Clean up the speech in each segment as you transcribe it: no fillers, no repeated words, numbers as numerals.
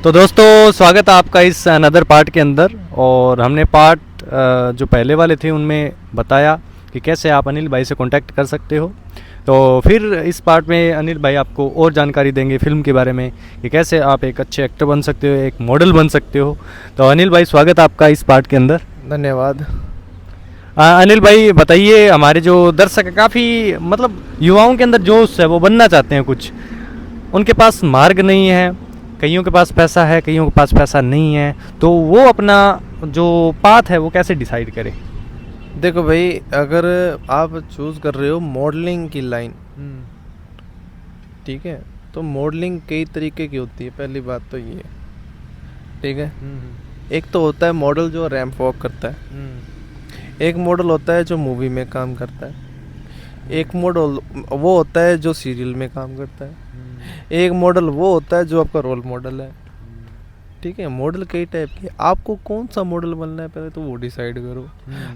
तो दोस्तों स्वागत है आपका इस अनदर पार्ट के अंदर। और हमने पार्ट जो पहले वाले थे उनमें बताया कि कैसे आप अनिल भाई से कांटेक्ट कर सकते हो। तो फिर इस पार्ट में अनिल भाई आपको और जानकारी देंगे फिल्म के बारे में कि कैसे आप एक अच्छे एक्टर बन सकते हो, एक मॉडल बन सकते हो। तो अनिल भाई स्वागत है आपका इस पार्ट के अंदर। धन्यवाद। अनिल भाई बताइए, हमारे जो दर्शक है काफ़ी मतलब युवाओं के अंदर जोश है, वो बनना चाहते हैं कुछ, उनके पास मार्ग नहीं है, कईयों के पास पैसा है, कईयों के पास पैसा नहीं है, तो वो अपना जो पाथ है वो कैसे डिसाइड करें? देखो भाई, अगर आप चूज़ कर रहे हो मॉडलिंग की लाइन, ठीक है, तो मॉडलिंग कई तरीके की होती है। पहली बात तो ये, ठीक है। एक तो होता है मॉडल जो रैंप वॉक करता है, एक मॉडल होता है जो मूवी में काम करता है, एक मॉडल वो होता है जो सीरियल में काम करता है, एक मॉडल वो होता है जो आपका रोल मॉडल है। ठीक है, मॉडल कई टाइप के। आपको कौन सा मॉडल बनना है पहले तो वो डिसाइड करो।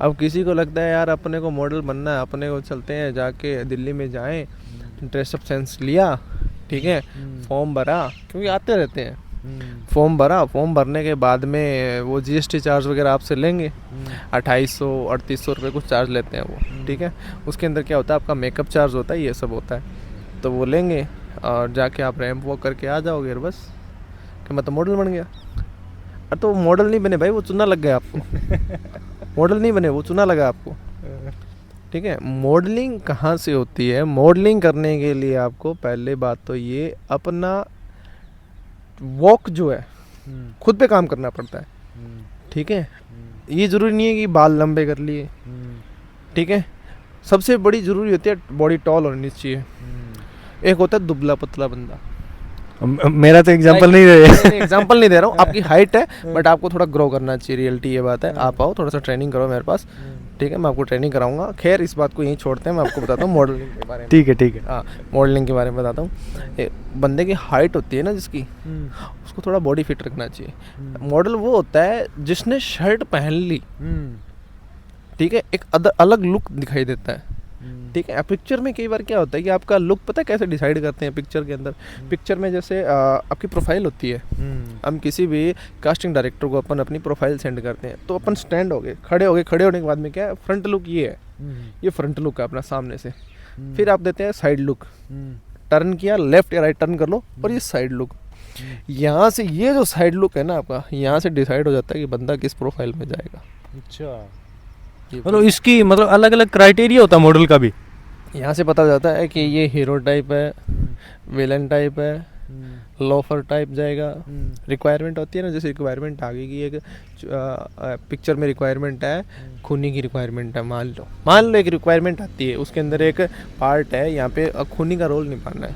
अब किसी को लगता है यार अपने को मॉडल बनना है, अपने को चलते हैं जाके दिल्ली में जाएं, ड्रेसअप सेंस लिया, ठीक है, फॉर्म भरा, क्योंकि आते रहते हैं, फॉर्म भरा, फॉर्म भरने के बाद में वो जीएसटी चार्ज वगैरह आपसे लेंगे, 2800-3800 रुपये कुछ चार्ज लेते हैं वो, ठीक है। उसके अंदर क्या होता है, आपका मेकअप चार्ज होता है, ये सब होता है, तो वो लेंगे और जाके आप रैंप वॉक करके आ जाओगे और बस कि मैं तो मॉडल बन गया। अरे तो मॉडल नहीं बने भाई, वो चुना लग गया आपको। मॉडल नहीं बने, वो चुना लगा आपको, ठीक है। मॉडलिंग कहाँ से होती है? मॉडलिंग करने के लिए आपको पहले बात तो ये अपना वॉक जो है खुद पे काम करना पड़ता है, ठीक है। ये ज़रूरी नहीं है कि बाल लंबे कर लिए, ठीक है। सबसे बड़ी ज़रूरी होती है बॉडी टॉल होनी चाहिए। एक होता है दुबला पतला बंदा। मेरा तो एग्जांपल नहीं दे रहे। एग्जांपल नहीं दे रहा हूँ, आपकी हाइट है बट आपको थोड़ा ग्रो करना चाहिए, रियलिटी ये बात है। आप आओ, थोड़ा सा ट्रेनिंग करो मेरे पास, ठीक है, मैं आपको ट्रेनिंग कराऊंगा। खैर इस बात को यहीं छोड़ते हैं, मैं आपको बताता हूँ मॉडलिंग के बारे में। ठीक है ठीक है। हाँ, मॉडलिंग के बारे में बताता हूँ। बंदे की हाइट होती है ना जिसकी, उसको थोड़ा बॉडी फिट रखना चाहिए। मॉडल वो होता है जिसने शर्ट पहन ली, ठीक है, एक अलग लुक दिखाई देता है, ठीक है। पिक्चर में कई बार क्या होता है कि आपका लुक पता है कैसे डिसाइड करते हैं पिक्चर के अंदर? पिक्चर में जैसे आपकी प्रोफाइल होती है, हम किसी भी कास्टिंग डायरेक्टर को अपन अपनी प्रोफाइल सेंड करते हैं, तो अपन स्टैंड हो गए, खड़े हो गए, खड़े होने के बाद में क्या है, फ्रंट लुक ये है, ये फ्रंट लुक है अपना सामने से। फिर आप देते हैं साइड लुक, टर्न किया, लेफ्ट या राइट टर्न कर लो, और ये साइड लुक। यहाँ से ये जो साइड लुक है ना आपका, यहाँ से डिसाइड हो जाता है कि बंदा किस प्रोफाइल में जाएगा। अच्छा, मतलब इसकी मतलब अलग अलग क्राइटेरिया होता है मॉडल का भी। यहाँ से पता जाता है कि ये हीरो टाइप है, विलन टाइप है, लोफर टाइप जाएगा। रिक्वायरमेंट होती है ना, जैसे रिक्वायरमेंट आ गई कि एक पिक्चर में रिक्वायरमेंट है, खूनी की रिक्वायरमेंट है, मान लो एक रिक्वायरमेंट आती है, उसके अंदर एक पार्ट है यहाँ पे खूनी का रोल निभाना है,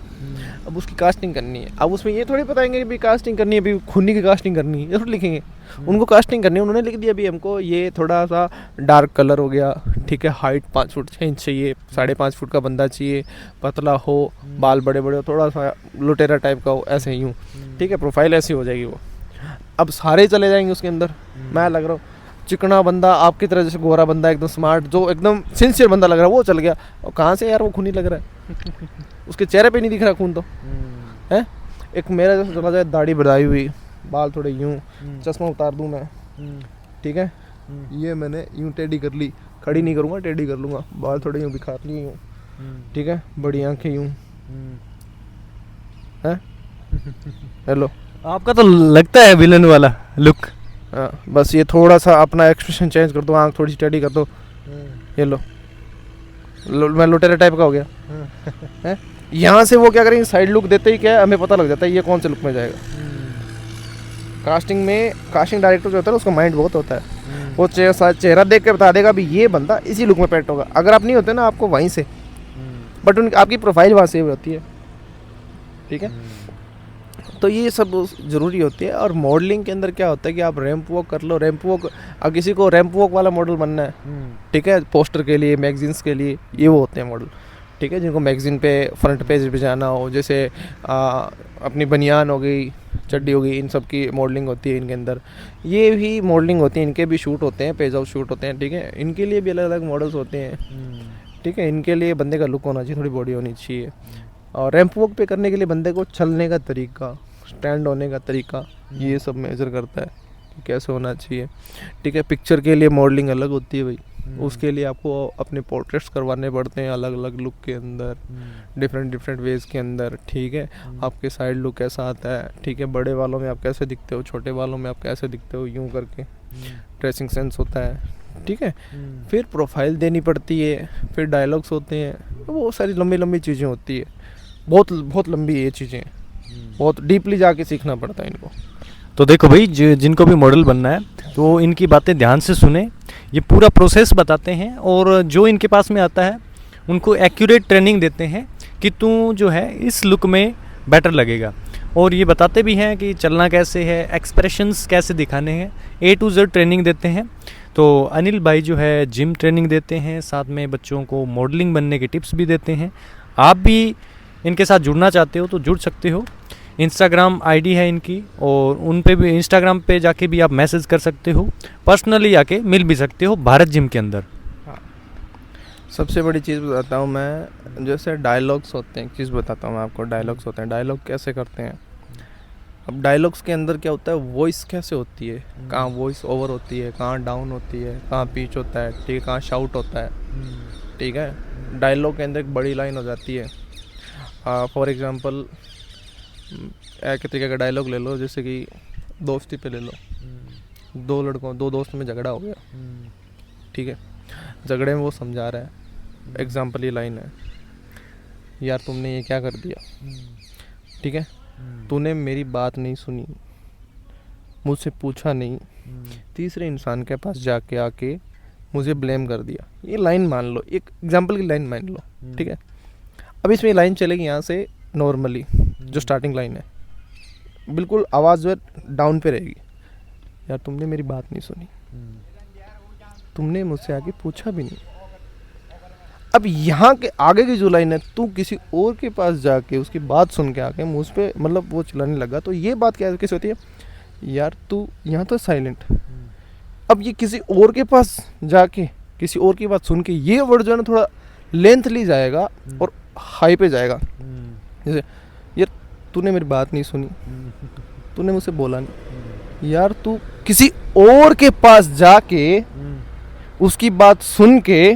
अब उसकी कास्टिंग करनी है। अब उसमें ये थोड़ी बताएंगे कि भाई कास्टिंग करनी है, अभी खूनी की कास्टिंग करनी है, ये थोड़ी लिखेंगे। उनको कास्टिंग करनी है, उन्होंने लिख दिया अभी हमको ये थोड़ा सा डार्क कलर हो गया, ठीक है, हाइट 5 फुट 6 इंच चाहिए, 5.5 फुट का बंदा चाहिए, पतला हो, बाल बड़े बड़े हो, थोड़ा सा लुटेरा टाइप का हो, ऐसे ही यूँ, ठीक है, प्रोफाइल ऐसी हो जाएगी वो। अब सारे चले जाएंगे उसके अंदर। मैं लग रहा हूँ चिकना बंदा आपकी तरह, जैसे गोरा बंदा एकदम स्मार्ट, जो एकदम सिंसियर बंदा लग रहा है, वो चल गया। और कहाँ से यार वो खूनी लग रहा है? उसके चेहरे पे नहीं दिख रहा खून तो है। एक मेरा जैसे चला जाए, दाढ़ी बढ़ाई हुई, बाल थोड़े यूँ, चश्मा उतार दूँ मैं, ठीक है, ये मैंने यूँ टेढ़ी कर ली, खड़ी नहीं करूँगा, टेढ़ी कर लूँगा, बाल थोड़े यूँ बिखार लिए यूँ, ठीक है, बड़ी आंखें यूँ, है। हेलो, आपका तो लगता है विलन वाला लुक। हाँ, बस ये थोड़ा सा अपना एक्सप्रेशन चेंज कर दो, आँख थोड़ी सी टेढ़ी कर दो, ये लो, मैं लुटेरा टाइप का हो गया है। यहाँ से वो क्या करेंगे, साइड लुक देते ही क्या है, हमें पता लग जाता है ये कौन से लुक में जाएगा। कास्टिंग में कास्टिंग डायरेक्टर जो होता है ना, उसका माइंड बहुत होता है, वो चेहरा देख के बता देगा भी ये बंदा इसी लुक में पेट होगा। अगर आप नहीं होते ना, आपको वहीं से, बट उनकी आपकी प्रोफाइल वहाँ सेव होती है, ठीक है। तो ये सब ज़रूरी होती है। और मॉडलिंग के अंदर क्या होता है कि आप रैंप वॉक कर लो, रैंप वॉक, अब किसी को रैंप वॉक वाला मॉडल बनना है, ठीक है, पोस्टर के लिए, मैगजीन्स के लिए, ये वो होते हैं मॉडल, ठीक है, जिनको मैगजीन पे फ्रंट पेज पे जाना हो, जैसे अपनी बनियान हो गई, चड्डी हो गई, इन सब की मॉडलिंग होती है इनके अंदर। ये भी मॉडलिंग होती है, इनके भी शूट होते हैं, पेज आउट शूट होते हैं, ठीक है, इनके लिए भी अलग अलग मॉडल्स होते हैं, ठीक है। इनके लिए बंदे का लुक होना चाहिए, थोड़ी बॉडी होनी चाहिए। और रैंप वॉक पे करने के लिए बंदे को चलने का तरीका, स्टैंड होने का तरीका, ये सब मेजर करता है कि कैसे होना चाहिए। ठीक है, पिक्चर के लिए मॉडलिंग अलग होती है भाई, उसके लिए आपको अपने पोर्ट्रेट्स करवाने पड़ते हैं अलग अलग लुक के अंदर, डिफरेंट वेज के अंदर। ठीक है, आपके साइड लुक कैसा आता है, ठीक है, बड़े वालों में आप कैसे दिखते हो, छोटे वालों में आप कैसे दिखते हो, यूं करके ड्रेसिंग सेंस होता है। ठीक है, फिर प्रोफाइल देनी पड़ती है, फिर डायलॉग्स होते हैं, तो वो सारी लंबी लंबी चीज़ें होती है, बहुत बहुत लंबी ये चीज़ें, बहुत डीपली जाके सीखना पड़ता है इनको। तो देखो भाई, जिनको भी मॉडल बनना है तो इनकी बातें ध्यान से सुने, ये पूरा प्रोसेस बताते हैं और जो इनके पास में आता है उनको एक्यूरेट ट्रेनिंग देते हैं कि तू जो है इस लुक में बेटर लगेगा। और ये बताते भी हैं कि चलना कैसे है, एक्सप्रेशंस कैसे दिखाने हैं, A to Z ट्रेनिंग देते हैं। तो अनिल भाई जो है जिम ट्रेनिंग देते हैं, साथ में बच्चों को मॉडलिंग बनने के टिप्स भी देते हैं। आप भी इनके साथ जुड़ना चाहते हो तो जुड़ सकते हो। इंस्टाग्राम आईडी है इनकी, और उन पे भी इंस्टाग्राम पे जाके भी आप मैसेज कर सकते हो, पर्सनली आके मिल भी सकते हो भारत जिम के अंदर। हाँ, सबसे बड़ी चीज़ बताता हूँ मैं, जैसे डायलॉग्स होते हैं, एक चीज़ बताता हूँ मैं आपको, डायलॉग्स होते हैं, डायलॉग कैसे करते हैं। अब डायलॉग्स के अंदर क्या होता है, वॉइस कैसे होती है, कहाँ वॉइस ओवर होती है, कहाँ डाउन होती है, कहाँ पिच होता है, ठीक है, कहाँ शाउट होता है। ठीक है, डायलॉग के अंदर एक बड़ी लाइन हो जाती है। फॉर एग्जांपल एक तरीके का डायलॉग ले लो, जैसे कि दोस्ती पे ले लो, दो दोस्त में झगड़ा हो गया। ठीक है, झगड़े में वो समझा रहा है, एग्जांपल ये लाइन है, यार तुमने ये क्या कर दिया। ठीक है, तूने मेरी बात नहीं सुनी, मुझसे पूछा नहीं, तीसरे इंसान के पास जाके आके मुझे ब्लेम कर दिया। ये लाइन मान लो, एक एग्जांपल की लाइन मान लो। ठीक है, अब इसमें लाइन चलेगी यहाँ से नॉर्मली, जो स्टार्टिंग लाइन है, बिल्कुल आवाज़ जो है डाउन पे रहेगी, यार तुमने मेरी बात नहीं सुनी, तुमने मुझसे आके पूछा भी नहीं। अब यहाँ के आगे की जो लाइन है, तू किसी और के पास जाके उसकी बात सुन के आके मुझ पे मतलब वो चिल्लाने लगा, तो ये बात क्या कैसे होती है, यार तू यहाँ तो साइलेंट। अब ये किसी और के पास जाके किसी और की बात सुन के, ये वर्ड जो है ना थोड़ा लेंथली जाएगा और हाई पे जाएगा। जैसे यार तूने मेरी बात नहीं सुनी, तूने मुझसे बोला नहीं, यार तू किसी और के पास जाके उसकी बात सुन के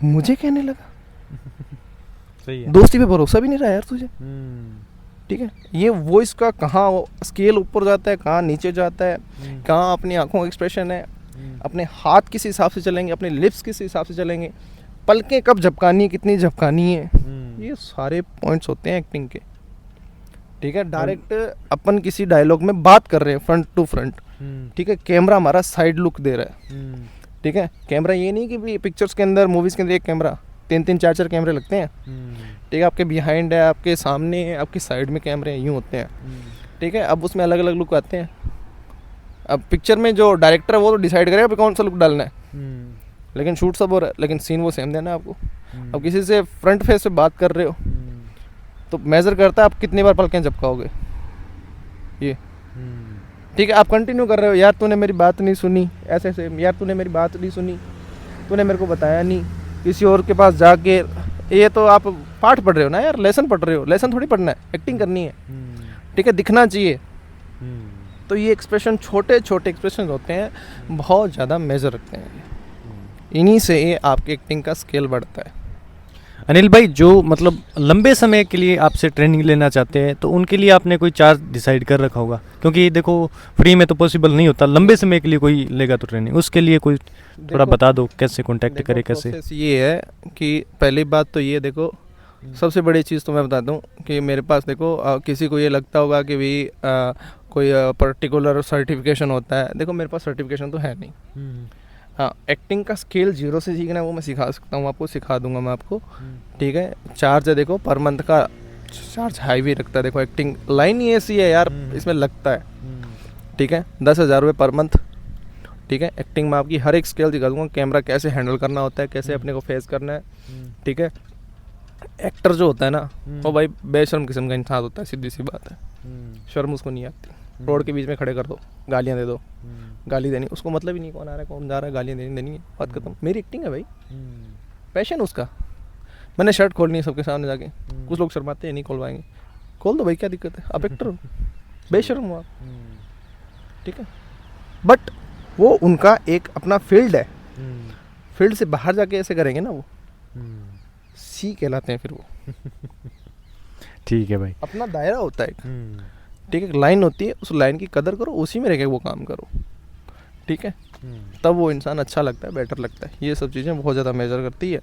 मुझे कहने लगा। सही है, दोस्ती पे भरोसा भी नहीं रहा यार तुझे। ठीक है, ये वॉइस का कहाँ स्केल ऊपर जाता है, कहाँ नीचे जाता है, कहाँ अपनी आंखों का एक्सप्रेशन है, अपने हाथ किस हिसाब से चलेंगे, अपने लिप्स किस हिसाब से चलेंगे, पलकें कब झपकानी है, कितनी झपकानी है, ये सारे पॉइंट्स होते हैं एक्टिंग के। ठीक है, डायरेक्ट अपन किसी डायलॉग में बात कर रहे हैं फ्रंट टू फ्रंट। ठीक है, कैमरा हमारा साइड लुक दे रहा है। ठीक है, कैमरा ये नहीं कि भी पिक्चर्स के अंदर, मूवीज़ के अंदर एक कैमरा, 3-3 4-4 कैमरे लगते हैं। ठीक है, आपके बिहाइंड है, आपके सामने है, आपकी साइड में कैमरे यूँ होते हैं। ठीक है, अब उसमें अलग अलग लुक आते हैं। अब पिक्चर में जो डायरेक्टर है वो तो डिसाइड करेगा कौन सा लुक डालना है, लेकिन शूट सब हो रहा है, लेकिन सीन वो सेम देना है आपको। अब किसी से फ्रंट फेस से बात कर रहे हो तो मेज़र करता है आप कितनी बार पलकें झपकाओगे ये। ठीक है, आप कंटिन्यू कर रहे हो, यार तूने मेरी बात नहीं सुनी, ऐसे ऐसे, यार तूने मेरी बात नहीं सुनी, तूने मेरे को बताया नहीं, किसी और के पास जाके, ये तो आप पाठ पढ़ रहे हो ना यार, लेसन पढ़ रहे हो, लेसन थोड़ी पढ़ना है, एक्टिंग करनी है। ठीक है, दिखना चाहिए। तो ये एक्सप्रेशन, छोटे छोटे एक्सप्रेशन होते हैं, बहुत ज़्यादा मेजर रखते हैं। इन्हीं से ये आपकी एक्टिंग का स्केल बढ़ता है। अनिल भाई, जो मतलब लंबे समय के लिए आपसे ट्रेनिंग लेना चाहते हैं तो उनके लिए आपने कोई चार्ज डिसाइड कर रखा होगा, क्योंकि देखो फ्री में तो पॉसिबल नहीं होता, लंबे समय के लिए कोई लेगा तो ट्रेनिंग, उसके लिए कोई थोड़ा बता दो कैसे कांटेक्ट करे, कैसे। ये है कि पहली बात तो ये देखो, सबसे बड़ी चीज़ तो मैं बता दूं कि मेरे पास देखो, किसी को ये लगता होगा कि भाई कोई पर्टिकुलर सर्टिफिकेशन होता है। देखो मेरे पास सर्टिफिकेशन तो है नहीं। हाँ, एक्टिंग का स्केल 0 से सीखना है वो मैं सिखा सकता हूँ, आपको सिखा दूंगा मैं आपको। ठीक है, चार्ज है देखो पर मंथ का चार्ज हाईवे रखता है। देखो एक्टिंग लाइन ही ऐसी है यार, इसमें लगता है। ठीक है, 10,000 रुपये पर मंथ। ठीक है, एक्टिंग में आपकी हर एक स्केल सिखा दूंगा, कैमरा कैसे हैंडल करना होता है, कैसे अपने को फेस करना है। ठीक है, एक्टर जो होता है ना वो भाई बेशर्म किस्म का इंसान होता है, सीधी सी बात है, शर्म उसको नहीं आती। रोड के बीच में खड़े कर दो, गालियाँ दे दो, गाली देनी उसको मतलब ही नहीं, कौन आ रहा है कौन जा रहा है, गालियाँ देनी है, बात खत्म। मेरी एक्टिंग है भाई, पैशन उसका। मैंने शर्ट खोलनी है सबके सामने जाके, कुछ लोग शर्माते हैं नहीं खोल खोल दो भाई, क्या दिक्कत है, आप एक्टर हो, बेशर्म हो आप, ठीक है। बट वो उनका एक अपना फील्ड है, फील्ड से बाहर जाके ऐसे करेंगे ना वो सी कहलाते हैं फिर वो। ठीक है भाई। अपना दायरा होता है एक, ठीक है, लाइन होती है, उस लाइन की कदर करो, उसी में रह के वो काम करो, ठीक है, तब वो इंसान अच्छा लगता है, बेटर लगता है। ये सब चीज़ें बहुत ज़्यादा मेजर करती है।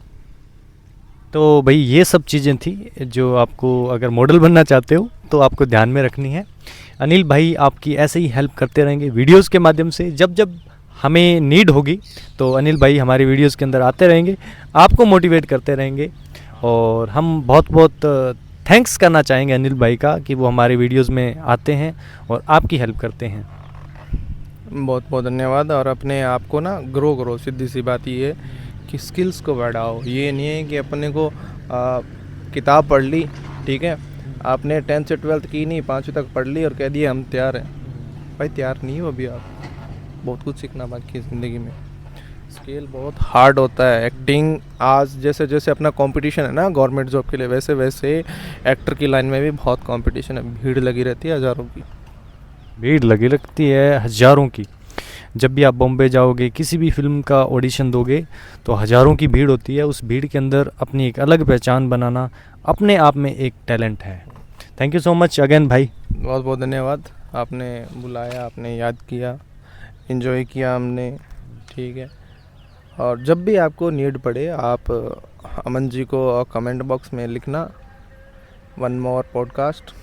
तो भाई ये सब चीज़ें थी जो आपको अगर मॉडल बनना चाहते हो तो आपको ध्यान में रखनी है। अनिल भाई आपकी ऐसे ही हेल्प करते रहेंगे वीडियोस के माध्यम से। जब जब हमें नीड होगी तो अनिल भाई हमारी वीडियोस के अंदर आते रहेंगे, आपको मोटिवेट करते रहेंगे। और हम बहुत बहुत थैंक्स करना चाहेंगे अनिल भाई का कि वो हमारे वीडियोस में आते हैं और आपकी हेल्प करते हैं। बहुत बहुत धन्यवाद। और अपने आप को ना ग्रो करो, सीधी सी बात ये है कि स्किल्स को बढ़ाओ। ये नहीं है कि अपने को किताब पढ़ ली, ठीक है, आपने 10th से 12th की नहीं, 5वीं तक पढ़ ली और कह दिए हम तैयार हैं। भाई तैयार नहीं हो अभी, आप बहुत कुछ सीखना बाकी है ज़िंदगी में। स्केल बहुत हार्ड होता है। एक्टिंग आज जैसे जैसे अपना कंपटीशन है ना गवर्नमेंट जॉब के लिए, वैसे वैसे एक्टर की लाइन में भी बहुत कंपटीशन है, भीड़ लगी रहती है हज़ारों की। भीड़ लगी लगती है हज़ारों की। जब भी आप बॉम्बे जाओगे, किसी भी फिल्म का ऑडिशन दोगे तो हज़ारों की भीड़ होती है। उस भीड़ के अंदर अपनी एक अलग पहचान बनाना अपने आप में एक टैलेंट है। Thank you so much again भाई। बहुत बहुत धन्यवाद, आपने बुलाया, आपने याद किया, एंजॉय किया हमने, ठीक है। और जब भी आपको नीड पड़े आप अमन जी को कमेंट बॉक्स में लिखना, वन मोर पॉडकास्ट,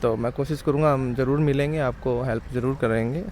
तो मैं कोशिश करूँगा, हम ज़रूर मिलेंगे, आपको हेल्प ज़रूर करेंगे।